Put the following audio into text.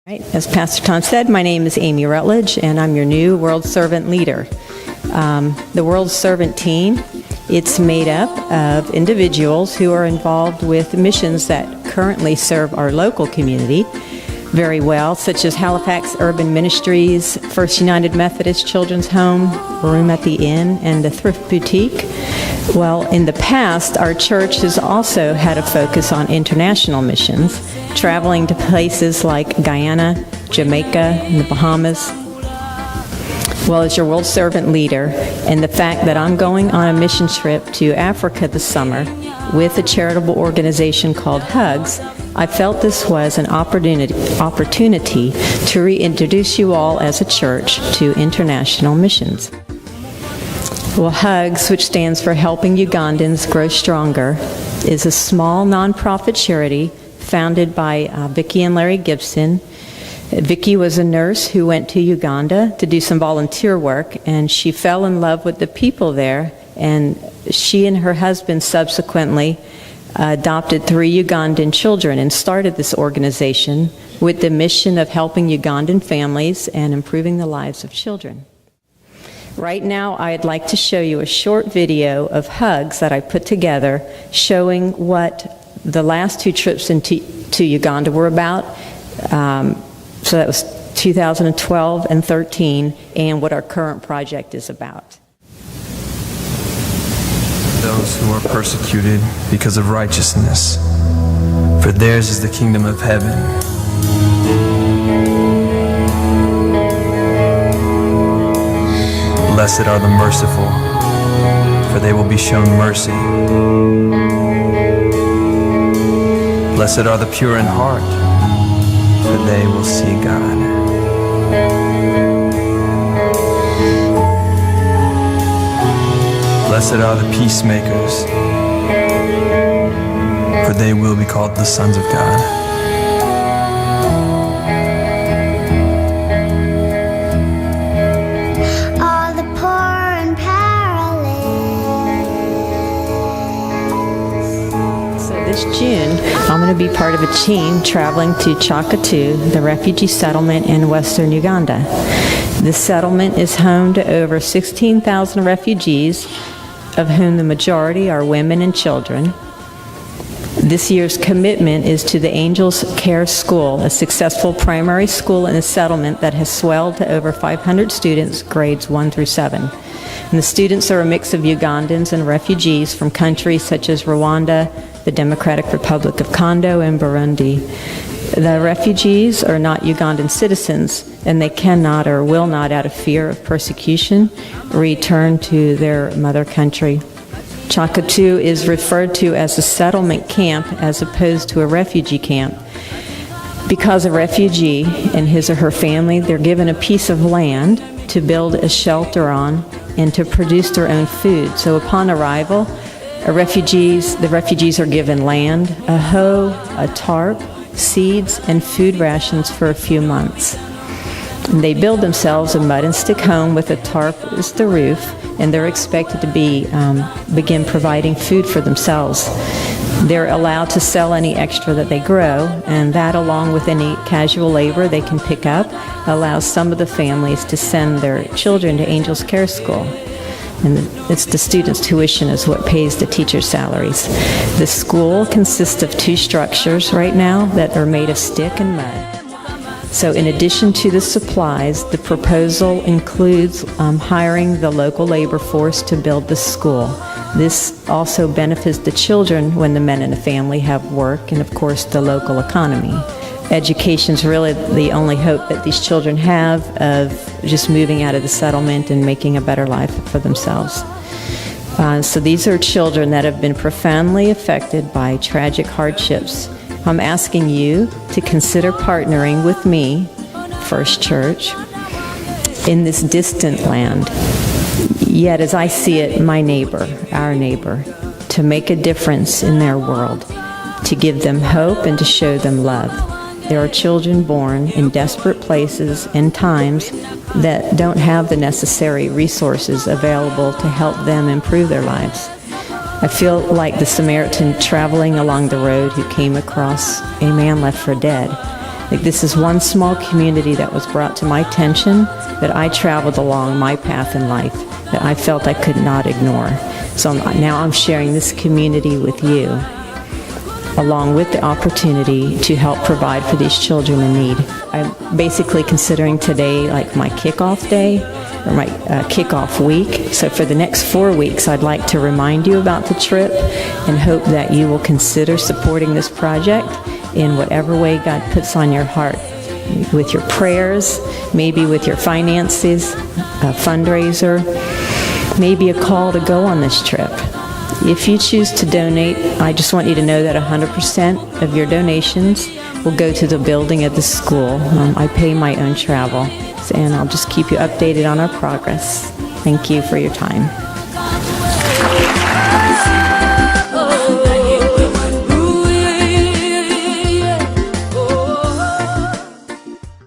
Right. As Pastor Tom said, my name is Amy Rutledge, and I'm your new World Servant leader. The World Servant team, it's made up of individuals who are involved with missions that currently serve our local community very well, such as Halifax Urban Ministries, First United Methodist Children's Home, Room at the Inn, and the Thrift Boutique. Well, in the past, our church has also had a focus on international missions, traveling to places like Guyana, Jamaica, and the Bahamas. Well, as your World Servant leader, and the fact that I'm going on a mission trip to Africa this summer with a charitable organization called HUGS, I felt this was an opportunity to reintroduce you all as a church to international missions. Well, HUGS, which stands for Helping Ugandans Grow Stronger, is a small nonprofit charity founded by Vicki and Larry Gibson. Vicki was a nurse who went to Uganda to do some volunteer work, and she fell in love with the people there, and she and her husband subsequently adopted 3 Ugandan children and started this organization with the mission of helping Ugandan families and improving the lives of children. Right now, I'd like to show you a short video of HUGS that I put together showing what the last 2 trips to Uganda were about. So that was 2012 and 13, and what our current project is about. Those who are persecuted because of righteousness, for theirs is the kingdom of heaven. Blessed are the merciful, for they will be shown mercy. Blessed are the pure in heart, for they will see God. Blessed are the peacemakers, for they will be called the sons of God. This June, I'm going to be part of a team traveling to Chakatu, the refugee settlement in western Uganda. This settlement is home to over 16,000 refugees, of whom the majority are women and children. This year's commitment is to the Angels Care School, a successful primary school in the settlement that has swelled to over 500 students, grades 1 through 7. And the students are a mix of Ugandans and refugees from countries such as Rwanda, the Democratic Republic of Congo, and Burundi. The refugees are not Ugandan citizens, and they cannot or will not, out of fear of persecution, return to their mother country. Chakatu is referred to as a settlement camp as opposed to a refugee camp. Because a refugee and his or her family, they're given a piece of land to build a shelter on and to produce their own food. So upon arrival, the refugees are given land, a hoe, a tarp, seeds, and food rations for a few months. And they build themselves a mud and stick home with a tarp as the roof, and they're expected to begin providing food for themselves. They're allowed to sell any extra that they grow, and that, along with any casual labor they can pick up, allows some of the families to send their children to Angels Care School. And it's the students' tuition is what pays the teachers' salaries. The school consists of 2 structures right now that are made of stick and mud. So in addition to the supplies, the proposal includes hiring the local labor force to build the school. This also benefits the children when the men in the family have work, and of course the local economy. Education's really the only hope that these children have of just moving out of the settlement and making a better life for themselves. So these are children that have been profoundly affected by tragic hardships. I'm asking you to consider partnering with me, First Church, in this distant land, yet as I see it, my neighbor, our neighbor, to make a difference in their world, to give them hope and to show them love. There are children born in desperate places and times that don't have the necessary resources available to help them improve their lives. I feel like the Samaritan traveling along the road who came across a man left for dead. Like, this is one small community that was brought to my attention that I traveled along my path in life that I felt I could not ignore. So now I'm sharing this community with you, along with the opportunity to help provide for these children in need. I'm basically considering today like my kickoff day or my kickoff week. So for the next 4 weeks, I'd like to remind you about the trip and hope that you will consider supporting this project in whatever way God puts on your heart, with your prayers, maybe with your finances, a fundraiser, maybe a call to go on this trip. If you choose to donate, I just want you to know that 100% of your donations will go to the building at the school. I pay my own travel, and I'll just keep you updated on our progress. Thank you for your time.